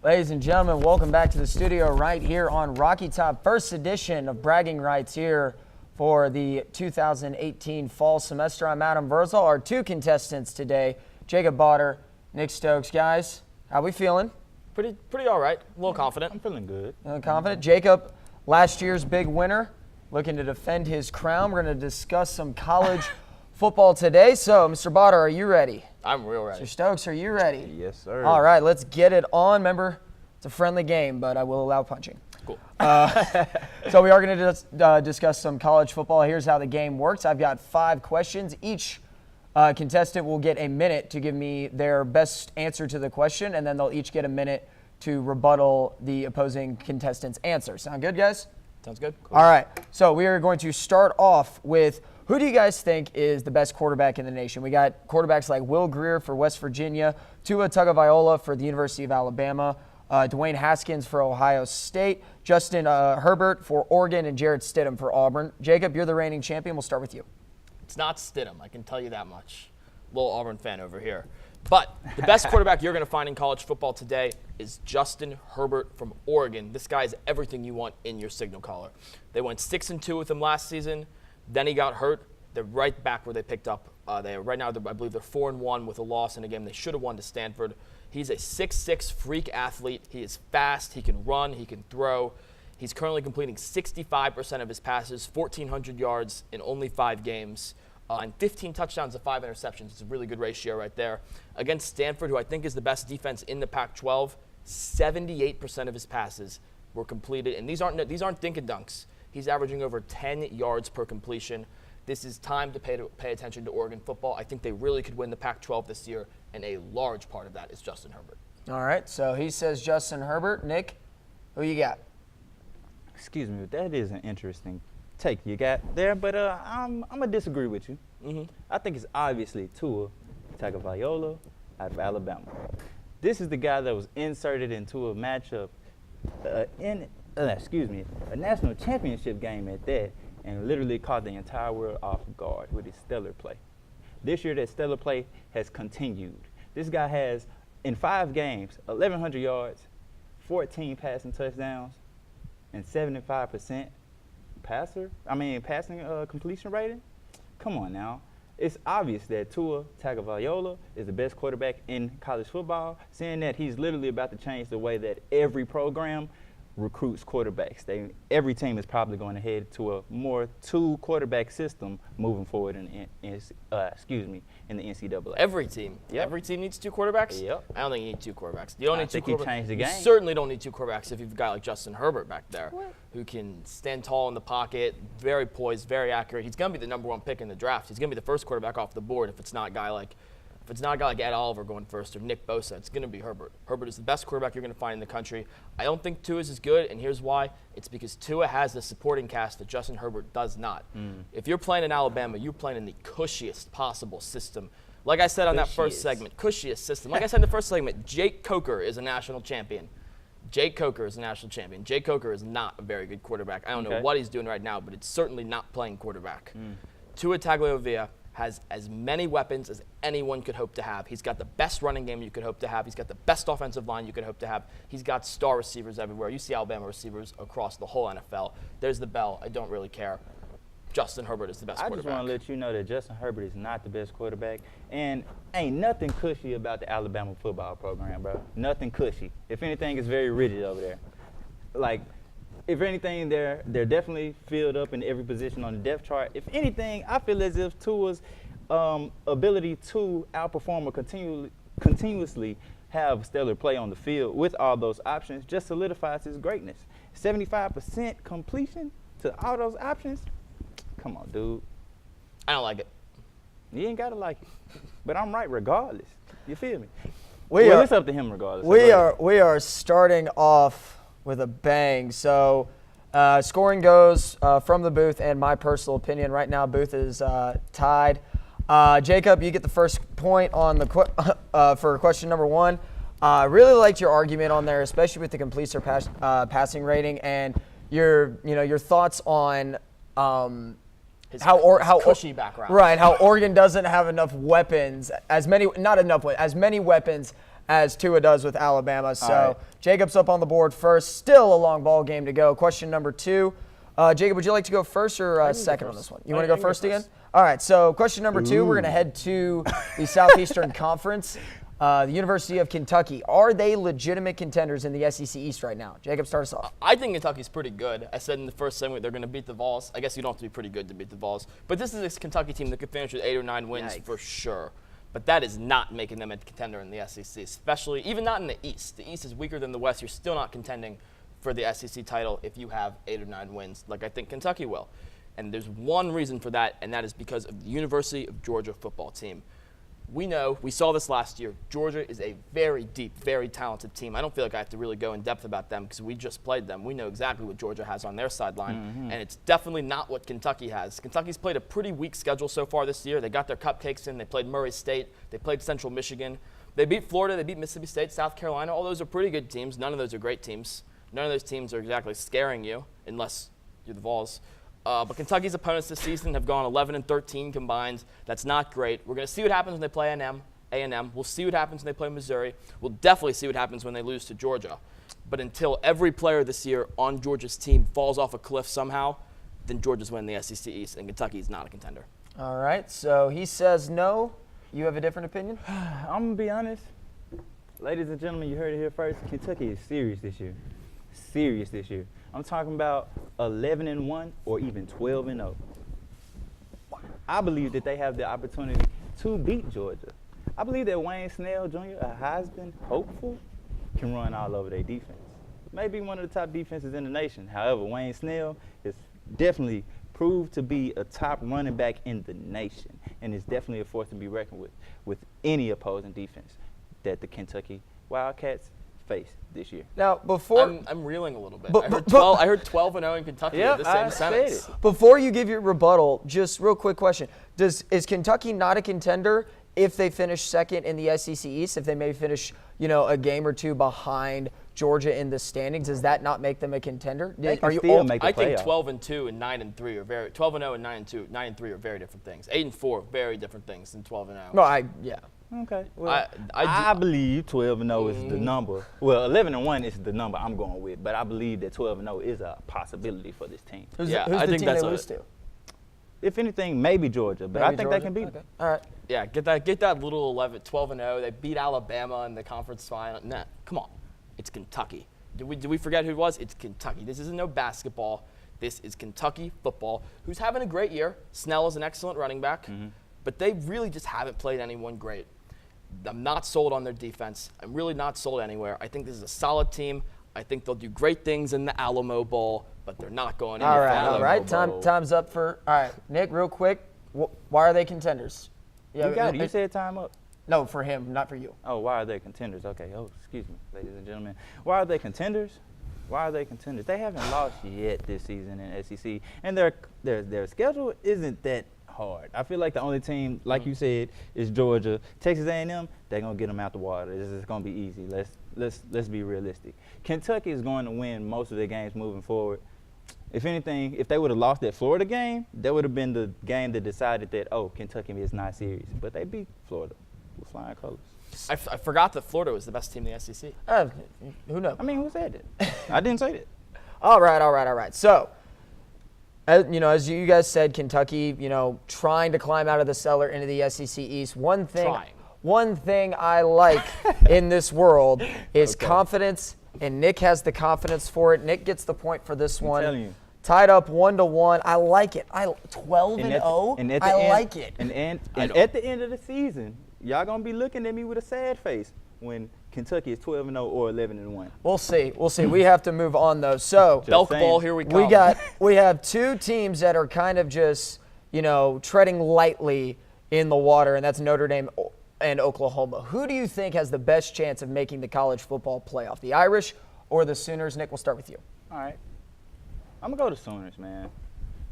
Ladies and gentlemen, welcome back to the studio right here on Rocky Top, first edition of Bragging Rights here for the 2018 fall semester. I'm Adam Vrzal. Our two contestants today, Jacob Botter, Nick Stokes. Guys, how we feeling? Pretty all right. A little confident. I'm feeling good. Feeling confident? Jacob, last year's big winner, looking to defend his crown. We're going to discuss some college football today. So, Mr. Botter, are you ready? I'm real ready. Mr. Stokes, are you ready? Yes, sir. All right, let's get it on. Remember, it's a friendly game, but I will allow punching. Cool. So we are going to discuss some college football. Here's how the game works. I've got 5 questions. Each contestant will get a minute to give me their best answer to the question, and then they'll each get a minute to rebuttal the opposing contestant's answer. Sound good, guys? Sounds good. Cool. All right, so we are going to start off with who do you guys think is the best quarterback in the nation? We got quarterbacks like Will Grier for West Virginia, Tua Tagovailoa for the University of Alabama, Dwayne Haskins for Ohio State, Justin Herbert for Oregon, and Jarrett Stidham for Auburn. Jacob, you're the reigning champion. We'll start with you. It's not Stidham, I can tell you that much. Little Auburn fan over here. But the best quarterback you're going to find in college football today is Justin Herbert from Oregon. This guy is everything you want in your signal caller. They went 6-2 with him last season. Then he got hurt. They're right back where they picked up. Right now, I believe they're 4-1 with a loss in a game they should have won to Stanford. He's a 6'6" freak athlete. He is fast. He can run. He can throw. He's currently completing 65% of his passes, 1,400 yards in only 5 games, and 15 touchdowns to 5 interceptions. It's a really good ratio right there. Against Stanford, who I think is the best defense in the Pac-12, 78% of his passes were completed. And these aren't dink and dunks. He's averaging over 10 yards per completion. This is time to pay attention to Oregon football. I think they really could win the Pac-12 this year, and a large part of that is Justin Herbert. All right, so he says Justin Herbert. Nick, who you got? Excuse me, that is an interesting take you got there, but I'm going to disagree with you. I think it's obviously Tua Tagovailoa out of Alabama. This is the guy that was inserted into a matchup a national championship game at that, and literally caught the entire world off guard with his stellar play. This year, that stellar play has continued. This guy has, in 5 games, 1,100 yards, 14 passing touchdowns, and 75% passing completion rating. Come on now. It's obvious that Tua Tagovailoa is the best quarterback in college football, seeing that he's literally about to change the way that every program recruits quarterbacks. Every team is probably going to head to a more 2-quarterback system moving forward in the NCAA. Every team. Yep. Every team needs 2 quarterbacks? Yep. I don't think you need 2 quarterbacks. You don't need 2 quarterbacks. He changed the game. You certainly don't need 2 quarterbacks if you've got a guy like Justin Herbert back there who can stand tall in the pocket, very poised, very accurate. He's going to be the #1 pick in the draft. He's going to be the first quarterback off the board if it's not a guy like Ed Oliver going first or Nick Bosa. It's going to be Herbert. Herbert is the best quarterback you're going to find in the country. I don't think Tua is as good, and here's why. It's because Tua has the supporting cast that Justin Herbert does not. If you're playing in Alabama, you're playing in the cushiest possible system. Like I said on that first segment, cushiest system. Like I said in the first segment, Jake Coker is a national champion. Jake Coker is a national champion. Jake Coker is not a very good quarterback. I don't know what he's doing right now, but it's certainly not playing quarterback. Tua Tagovailoa has as many weapons as anyone could hope to have. He's got the best running game you could hope to have. He's got the best offensive line you could hope to have. He's got star receivers everywhere. You see Alabama receivers across the whole NFL. There's the bell. I don't really care. Justin Herbert is the best quarterback. I just want to let you know that Justin Herbert is not the best quarterback, and ain't nothing cushy about the Alabama football program, bro. Nothing cushy. If anything, it's very rigid over there. Like, if anything, they're definitely filled up in every position on the depth chart. If anything, I feel as if Tua's ability to outperform or continuously have stellar play on the field with all those options just solidifies his greatness. 75% completion to all those options? Come on, dude. I don't like it. You ain't got to like it. But I'm right regardless. You feel me? It's up to him regardless. We are starting off with a bang. So scoring goes from the booth and my personal opinion. Right now, booth is tied. Jacob, you get the first point on the for question number 1. Really liked your argument on there, especially with the completion passing rating and your thoughts on His how cushy background. Right, how Oregon doesn't have enough weapons, as many weapons as Tua does with Alabama. So right. Jacob's up on the board first. Still a long ball game to go. Question number 2. Jacob, would you like to go first or second on this one? You want to go first again? All right, so question number 2, we're going to head to the Southeastern Conference. The University of Kentucky. Are they legitimate contenders in the SEC East right now? Jacob, start us off. I think Kentucky's pretty good. I said in the first segment they're going to beat the Vols. I guess you don't have to be pretty good to beat the Vols. But this is a Kentucky team that could finish with 8 or 9 wins for sure. But that is not making them a contender in the SEC, especially even not in the East. The East is weaker than the West. You're still not contending for the SEC title if you have 8 or 9 wins, like I think Kentucky will. And there's one reason for that, and that is because of the University of Georgia football team. We know, we saw this last year, Georgia is a very deep, very talented team. I don't feel like I have to really go in depth about them because we just played them. We know exactly what Georgia has on their sideline, and it's definitely not what Kentucky has. Kentucky's played a pretty weak schedule so far this year. They got their cupcakes in. They played Murray State. They played Central Michigan. They beat Florida. They beat Mississippi State, South Carolina. All those are pretty good teams. None of those are great teams. None of those teams are exactly scaring you unless you're the Vols. But Kentucky's opponents this season have gone 11-13 combined. That's not great. We're going to see what happens when they play A&M. We'll see what happens when they play Missouri. We'll definitely see what happens when they lose to Georgia. But until every player this year on Georgia's team falls off a cliff somehow, then Georgia's winning the SEC East, and Kentucky's not a contender. All right, so he says no. You have a different opinion? I'm going to be honest. Ladies and gentlemen, you heard it here first. Kentucky is serious this year. Serious this year. I'm talking about 11-1 or even 12-0. I believe that they have the opportunity to beat Georgia. I believe that Wayne Snell Jr., a Heisman hopeful, can run all over their defense. Maybe one of the top defenses in the nation. However, Wayne Snell is definitely proved to be a top running back in the nation and is definitely a force to be reckoned with any opposing defense that the Kentucky Wildcats face this year. Now, before I'm reeling a little bit. But- I heard 12-0 in Kentucky in the same sentence. before you give your rebuttal, just real quick question: is Kentucky not a contender if they finish second in the SEC East? If they may finish, a game or two behind Georgia in the standings, does that not make them a contender? They can still make the I think playoff. 12-2 and 9-3 are very 12-0 and 9-3 are very different things. 8-4 very different things than 12-0. No, Okay. Well, I believe 12-0 is the number. Well, 11-1 is the number I'm going with, but I believe that 12-0 is a possibility for this team. Who's Yeah, the I think team that's they a- lose to? If anything, maybe Georgia, but I think they can beat them. All right. Yeah, get that little 12-0. They beat Alabama in the conference final. Nah, come on, it's Kentucky. Did we forget who it was? It's Kentucky. This isn't no basketball. This is Kentucky football, who's having a great year. Snell is an excellent running back, but they really just haven't played anyone great. I'm not sold on their defense. I'm really not sold anywhere. I think this is a solid team. I think they'll do great things in the Alamo Bowl, but they're not going in the Alamo All right. Bowl. Time's up for. All right, Nick, real quick. Why are they contenders? You got it. You said time up. No, for him, not for you. Oh, why are they contenders? Okay. Oh, excuse me, ladies and gentlemen. Why are they contenders? Why are they contenders? They haven't lost yet this season in SEC, and their schedule isn't that hard. I feel like the only team, like you said, is Georgia. Texas A&M, they're gonna get them out the water. It's gonna be easy. Let's be realistic. Kentucky is going to win most of their games moving forward. If anything, if they would have lost that Florida game, that would have been the game that decided that, Kentucky is not serious. But they beat Florida with flying colors. I forgot that Florida was the best team in the SEC. Who knows? I mean, who said that? I didn't say that. All right. So, as you guys said, Kentucky, trying to climb out of the cellar into the SEC East. One thing I like in this world is confidence, and Nick has the confidence for it. Nick gets the point for this one. I'm telling you. Tied up 1-1. I like it. 12-0. I like it. And at the end of the season, y'all gonna be looking at me with a sad face when Kentucky is 12-0 or 11-1. We'll see. We have to move on though. So Belk ball, here we come. We have two teams that are kind of just treading lightly in the water, and that's Notre Dame and Oklahoma. Who do you think has the best chance of making the college football playoff? The Irish or the Sooners? Nick, we'll start with you. All right. I'm going to go to Sooners, man.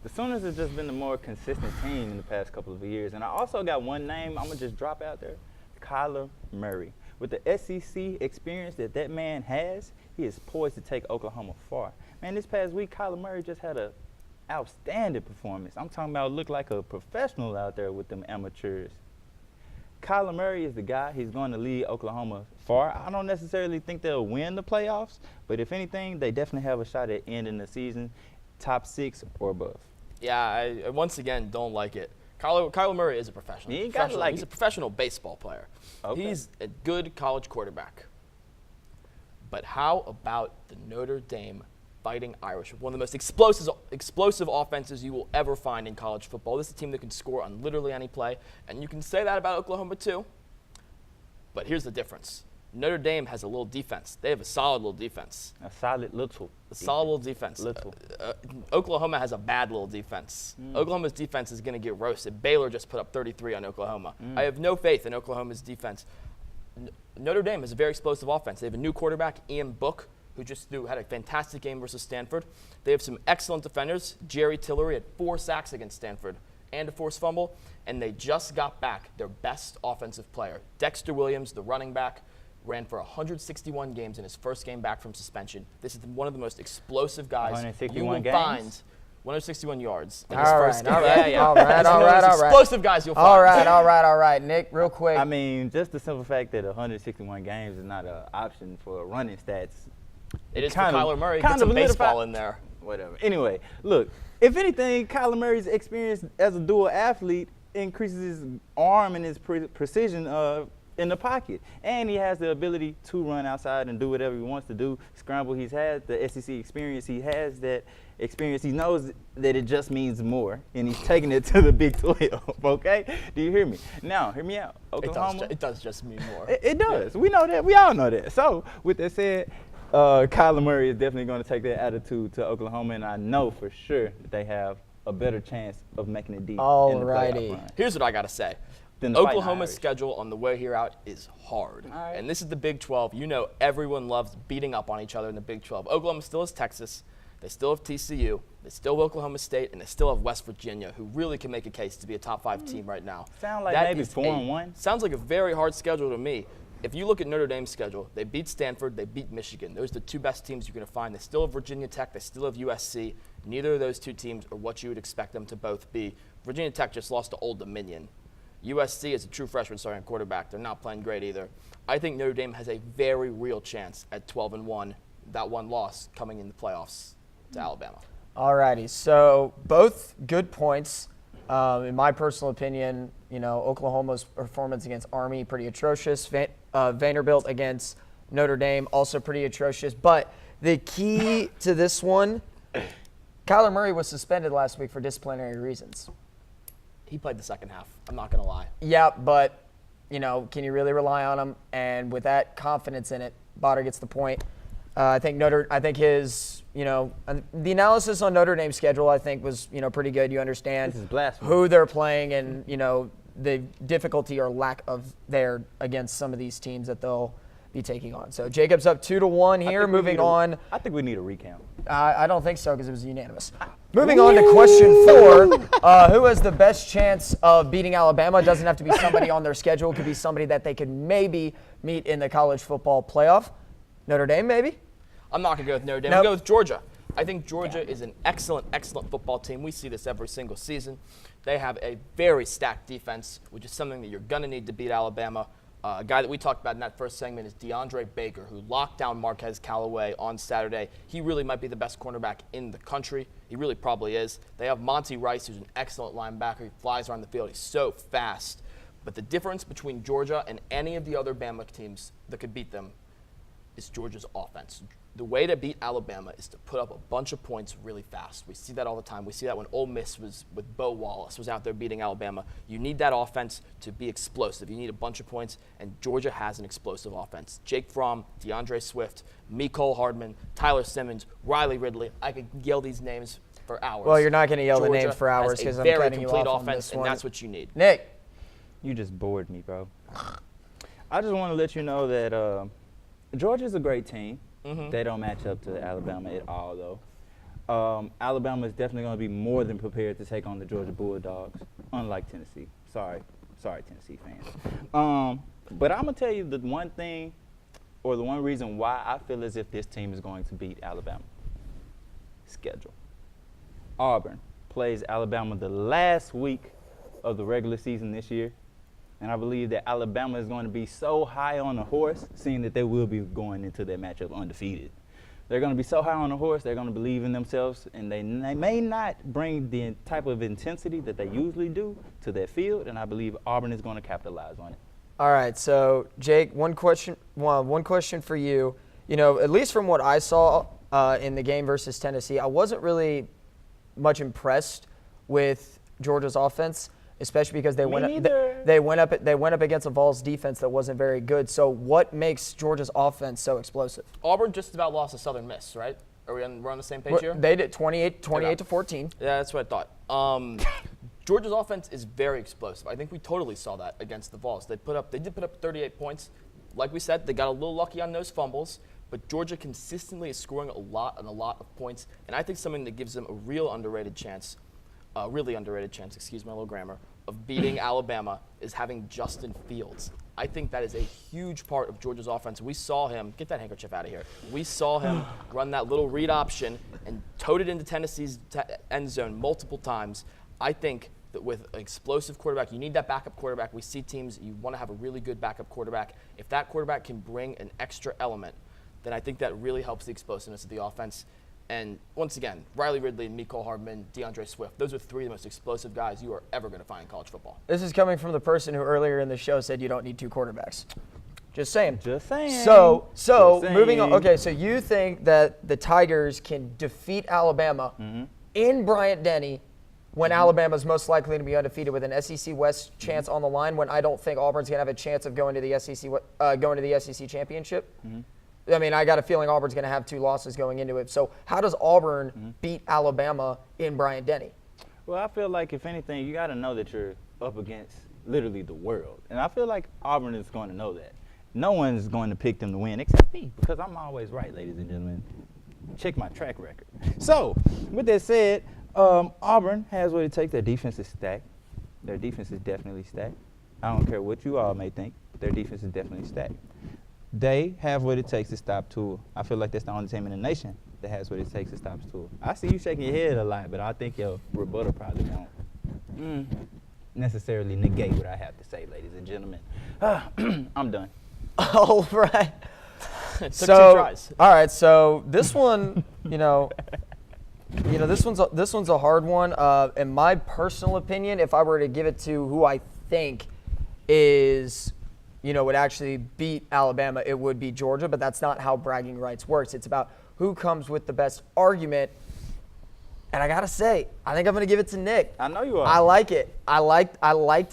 The Sooners have just been the more consistent team in the past couple of years. And I also got one name I'm going to just drop out there, Kyler Murray. With the SEC experience that man has, he is poised to take Oklahoma far. Man, this past week, Kyler Murray just had an outstanding performance. I'm talking about look like a professional out there with them amateurs. Kyler Murray is the guy. He's going to lead Oklahoma far. I don't necessarily think they'll win the playoffs, but if anything, they definitely have a shot at ending the season top 6 or above. Yeah, I once again don't like it. Kyler Murray is a professional. You ain't gotta like He's it. a professional baseball player. Okay. He's a good college quarterback. But how about the Notre Dame Fighting Irish, one of the most explosive offenses you will ever find in college football? This is a team that can score on literally any play, and you can say that about Oklahoma too. But here's the difference. Notre Dame has a little defense. They have a solid little defense. A solid little. A solid little defense. Little. Oklahoma has a bad little defense. Oklahoma's defense is going to get roasted. Baylor just put up 33 on Oklahoma. I have no faith in Oklahoma's defense. Notre Dame has a very explosive offense. They have a new quarterback, Ian Book, who just had a fantastic game versus Stanford. They have some excellent defenders. Jerry Tillery had 4 sacks against Stanford and a forced fumble, and they just got back their best offensive player. Dexter Williams, the running back, ran for 161 games in his first game back from suspension. This is one of the most explosive guys you will find. 161 yards in his first game. All right. Explosive guys you'll find. All right. Nick, real quick. I mean, just the simple fact that 161 games is not an option for running stats. It is for Kyler Murray. Get some baseball in there. Whatever. Anyway, look, if anything, Kyler Murray's experience as a dual athlete increases his arm and his precision in the pocket. And he has the ability to run outside and do whatever he wants to do. Scramble, he's had the SEC experience. He has that experience. He knows that it just means more, and he's taking it to the Big 12, okay? Do you hear me? Now, hear me out. Oklahoma. It does just mean more. It does. Yeah. We know that. We all know that. So, with that said, Kyler Murray is definitely going to take that attitude to Oklahoma, and I know for sure that they have a better chance of making it deep in the playoff run. Here's what I got to say. Oklahoma's schedule on the way here out is hard. Right. And this is the Big 12. You know everyone loves beating up on each other in the Big 12. Oklahoma still has Texas. They still have TCU. They still have Oklahoma State. And they still have West Virginia, who really can make a case to be a top 5 team right now. Sound like maybe 4-1? Sounds like a very hard schedule to me. If you look at Notre Dame's schedule, they beat Stanford, they beat Michigan. Those are the 2 best teams you're going to find. They still have Virginia Tech, they still have USC. Neither of those 2 teams are what you would expect them to both be. Virginia Tech just lost to Old Dominion. USC is a true freshman starting quarterback. They're not playing great either. I think Notre Dame has a very real chance at 12-1, that one loss coming in the playoffs to Alabama. All righty. So both good points. In my personal opinion, Oklahoma's performance against Army, pretty atrocious. Vanderbilt against Notre Dame, also pretty atrocious. But the key to this one, Kyler Murray was suspended last week for disciplinary reasons. He played the second half. I'm not going to lie. Yeah, but, can you really rely on him? And with that confidence in it, Botter gets the point. I think his, the analysis on Notre Dame's schedule, I think, was, pretty good. You understand who they're playing and, the difficulty or lack of there against some of these teams that they'll be taking on. So Jacob's up 2-1 here. Moving on. I think we need a recount. I don't think so because it was unanimous. Moving on to question 4. Who has the best chance of beating Alabama? It doesn't have to be somebody on their schedule. It could be somebody that they could maybe meet in the college football playoff. Notre Dame, maybe? I'm not going to go with Notre Dame. I'll go with Georgia. I think Georgia is an excellent football team. We see this every single season. They have a very stacked defense, which is something that you're going to need to beat Alabama. A guy that we talked about in that first segment is DeAndre Baker, who locked down Marquez Callaway on Saturday. He really might be the best cornerback in the country. He really probably is. They have Monty Rice, who's an excellent linebacker. He flies around the field. He's so fast. But the difference between Georgia and any of the other Bama teams that could beat them is Georgia's offense. The way to beat Alabama is to put up a bunch of points really fast. We see that all the time. We see that when Ole Miss was with Bo Wallace was out there beating Alabama. You need that offense to be explosive. You need a bunch of points, and Georgia has an explosive offense. Jake Fromm, DeAndre Swift, Mecole Hardman, Tyler Simmons, Riley Ridley. I could yell these names for hours. Well, you're not going to yell the names for hours because I'm cutting you off on this one. And that's what you need. Nick. You just bored me, bro. I just want to let you know that Georgia's a great team. Mm-hmm. They don't match up to Alabama at all, though. Alabama is definitely going to be more than prepared to take on the Georgia Bulldogs, unlike Tennessee. Sorry, Tennessee fans. But I'm going to tell you the one thing or the one reason why I feel as if this team is going to beat Alabama. Schedule. Auburn plays Alabama the last week of the regular season this year. And I believe that Alabama is going to be so high on the horse, seeing that they will be going into that matchup undefeated. They're going to be so high on the horse, they're going to believe in themselves, and they may not bring the type of intensity that they usually do to that field, and I believe Auburn is going to capitalize on it. All right, so Jake, one question for you. You know, at least from what I saw in the game versus Tennessee, I wasn't really much impressed with Georgia's offense, especially because they went up against a Vols defense that wasn't very good. So what makes Georgia's offense so explosive? Auburn just about lost to Southern Miss, right? We're on the same page here? They did 28 to 14. Yeah, that's what I thought. Georgia's offense is very explosive. I think we totally saw that against the Vols. They did put up 38 points. Like we said, they got a little lucky on those fumbles, but Georgia consistently is scoring a lot of points, and I think something that gives them a really underrated chance, excuse my little grammar, of beating Alabama is having Justin Fields. I think that is a huge part of Georgia's offense. We saw him, get that handkerchief out of here. We saw him run that little read option and tote it into Tennessee's end zone multiple times. I think that with an explosive quarterback, you need that backup quarterback. We see teams, you want to have a really good backup quarterback. If that quarterback can bring an extra element, then I think that really helps the explosiveness of the offense. And once again, Riley Ridley, Mecole Hardman, DeAndre Swift, those are three of the most explosive guys you are ever going to find in college football. This is coming from the person who earlier in the show said you don't need two quarterbacks. Just saying. Just saying. So Just saying. Moving on. Okay, so you think that the Tigers can defeat Alabama in Bryant-Denny when Alabama's most likely to be undefeated with an SEC West chance on the line, when I don't think Auburn's going to have a chance of going to the SEC championship? I mean, I got a feeling Auburn's going to have two losses going into it. So how does Auburn beat Alabama in Bryant-Denny? Well, I feel like, if anything, you got to know that you're up against literally the world. And I feel like Auburn is going to know that. No one's going to pick them to win except me, because I'm always right, ladies and gentlemen. Check my track record. So, with that said, Auburn has what it takes. Their defense is stacked. Their defense is definitely stacked. I don't care what you all may think. Their defense is definitely stacked. They have what it takes to stop Tua. I feel like that's the only team in the nation that has what it takes to stop Tua. I see you shaking your head a lot, but I think your rebuttal probably won't necessarily negate what I have to say, ladies and gentlemen. I'm done. All right. It took 2 tries. All right. So this one, this one's a hard one. In my personal opinion, if I were to give it to who I think is, would actually beat Alabama, it would be Georgia, but that's not how bragging rights works. It's about who comes with the best argument. And I gotta say, I think I'm gonna give it to Nick. I know you are. I like it. I liked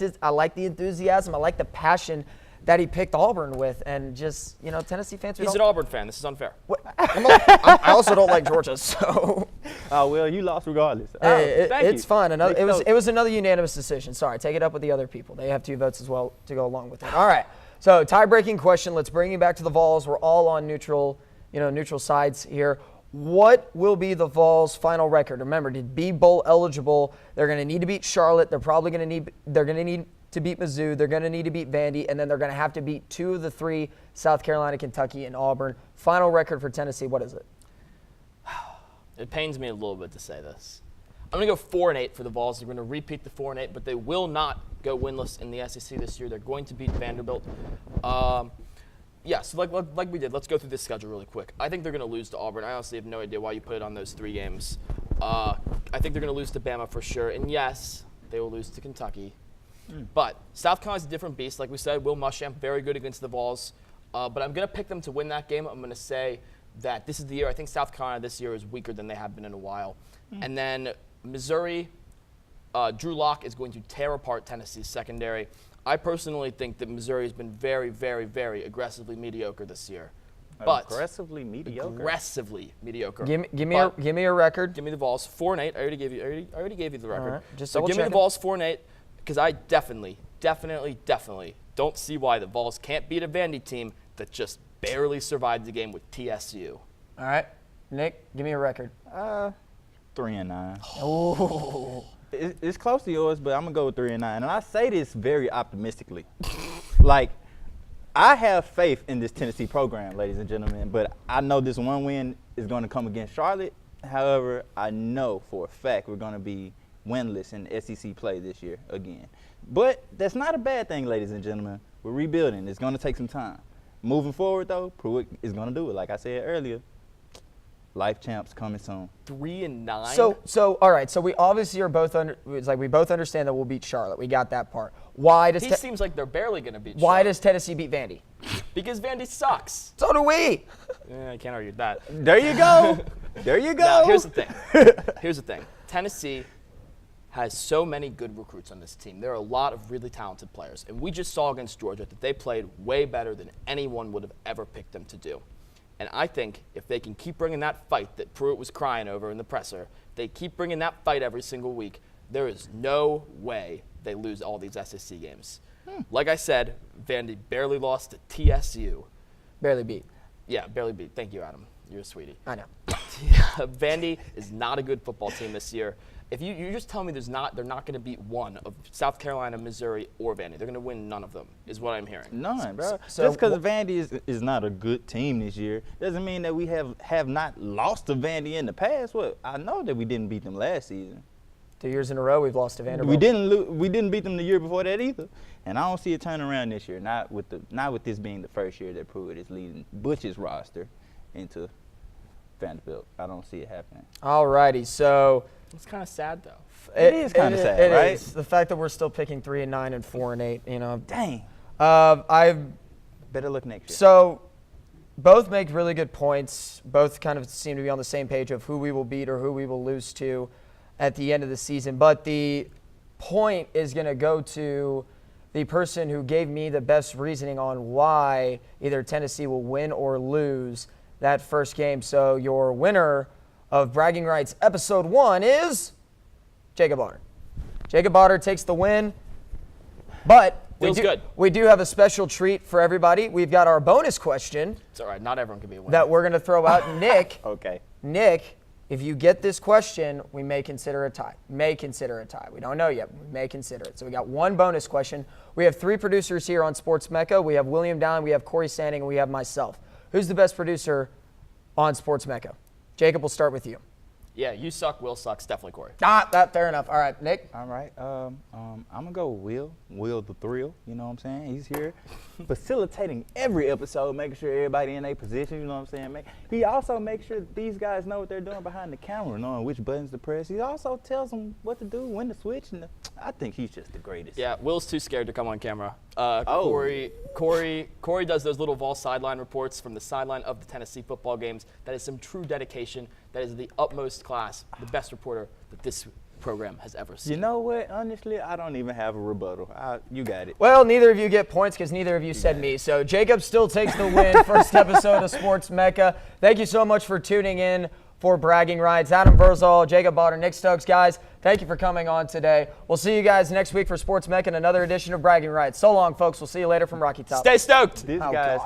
it. I like the enthusiasm. I like the passion that he picked Auburn with, and just Tennessee fans. He's an Auburn fan. This is unfair. I also don't like Georgia, so. Oh well, you lost regardless. It's fine. It was another unanimous decision. Sorry, take it up with the other people. They have 2 votes as well to go along with it. All right. So tie-breaking question. Let's bring you back to the Vols. We're all on neutral sides here. What will be the Vols' final record? Remember, to be bowl eligible, they're going to need to beat Charlotte. They're going to need to beat Mizzou. They're going to need to beat Vandy, and then they're going to have to beat 2 of the 3, South Carolina, Kentucky, and Auburn. Final record for Tennessee, what is it? It pains me a little bit to say this. I'm going to go 4-8 for the Vols. They're going to repeat the 4-8, but they will not go winless in the SEC this year. They're going to beat Vanderbilt. So like we did, let's go through this schedule really quick. I think they're going to lose to Auburn. I honestly have no idea why you put it on those 3 games. I think they're going to lose to Bama for sure. And yes, they will lose to Kentucky. But South Carolina's a different beast. Like we said, Will Muschamp, very good against the Vols. But I'm going to pick them to win that game. I'm going to say that this is the year. I think South Carolina this year is weaker than they have been in a while. And then Missouri, Drew Lock is going to tear apart Tennessee's secondary. I personally think that Missouri has been very, very, very aggressively mediocre this year. But aggressively mediocre. Aggressively mediocre. Give me a record. Give me the Vols 4-8. I already gave you the record. All right, just so give me the Vols 4-8, because I definitely don't see why the Vols can't beat a Vandy team that just barely survived the game with TSU. All right, Nick, give me a record. 3-9. Oh. It's close to yours, but I'm gonna go with 3-9. And I say this very optimistically. Like, I have faith in this Tennessee program, ladies and gentlemen, but I know this one win is going to come against Charlotte. However, I know for a fact we're going to be winless in SEC play this year again. But that's not a bad thing, ladies and gentlemen. We're rebuilding. It's going to take some time. Moving forward, though, Pruitt is going to do it. Like I said earlier, life champs coming soon. 3-9. So all right. So we obviously are both we both understand that we'll beat Charlotte. We got that part. Why does Seems like they're barely going to beat. Why Charlotte. does Tennessee beat Vandy? Because Vandy sucks. So do we. I can't argue with that. There you go. There you go. Now, here's the thing. Here's the thing. Tennessee has so many good recruits on this team. There are a lot of really talented players. And we just saw against Georgia that they played way better than anyone would have ever picked them to do. And I think if they can keep bringing that fight that Pruitt was crying over in the presser, they keep bringing that fight every single week, there is no way they lose all these SEC games. Like I said, Vandy barely lost to TSU. Barely beat. Yeah, barely beat. Thank you, Adam. You're a sweetie. I know. Vandy is not a good football team this year. If you just tell me they're not going to beat one of South Carolina, Missouri, or Vandy. They're going to win none of them, is what I'm hearing. None, bro. So just because Vandy is not a good team this year doesn't mean that we have not lost to Vandy in the past. Well, I know that we didn't beat them last season. 2 years in a row we've lost to Vanderbilt. We didn't beat them the year before that either. And I don't see a turnaround this year. Not with this being the first year that Pruitt is leading Butch's roster into Vanderbilt. I don't see it happening. All righty. So It's kind of sad, though. It is kinda sad, it right? is. The fact that we're still picking 3-9 and 4-8. You know. Dang. I've Better look next year. So both make really good points. Both kind of seem to be on the same page of who we will beat or who we will lose to at the end of the season. But the point is going to go to the person who gave me the best reasoning on why either Tennessee will win or lose that first game. So your winner of Bragging Rights Episode 1 is Jacob Otter. Jacob Otter takes the win, but we do have a special treat for everybody. We've got our bonus question. It's all right. Not everyone can be a winner. That we're going to throw out. Nick. Okay. Nick, if you get this question, we may consider a tie. We don't know yet. We may consider it. So we got one bonus question. We have three producers here on Sports Mecca. We have William Dowling, we have Corey Sanding, and we have myself. Who's the best producer on Sports Mecca? Jacob, we'll start with you. Yeah, you suck, Will sucks, definitely Corey. Fair enough. All right, Nick. All right. I'm going to go with Will. Will the Thrill. You know what I'm saying? He's here facilitating every episode, making sure everybody in their position. You know what I'm saying? He also makes sure that these guys know what they're doing behind the camera, knowing which buttons to press. He also tells them what to do, when to switch. And I think he's just the greatest. Yeah, Will's too scared to come on camera. Corey does those little Vol sideline reports from the sideline of the Tennessee football games. That is some true dedication. That is the utmost class, the best reporter that this program has ever seen. You know what? Honestly, I don't even have a rebuttal. You got it. Well, neither of you get points because neither of you said me. So Jacob still takes the win. First episode of Sports Mecca. Thank you so much for tuning in for Bragging Rights. Adam Vrzal, Jacob Otter, Nick Stokes. Guys, thank you for coming on today. We'll see you guys next week for Sports Mecca and another edition of Bragging Rights. So long, folks. We'll see you later from Rocky Top. Stay stoked. These guys.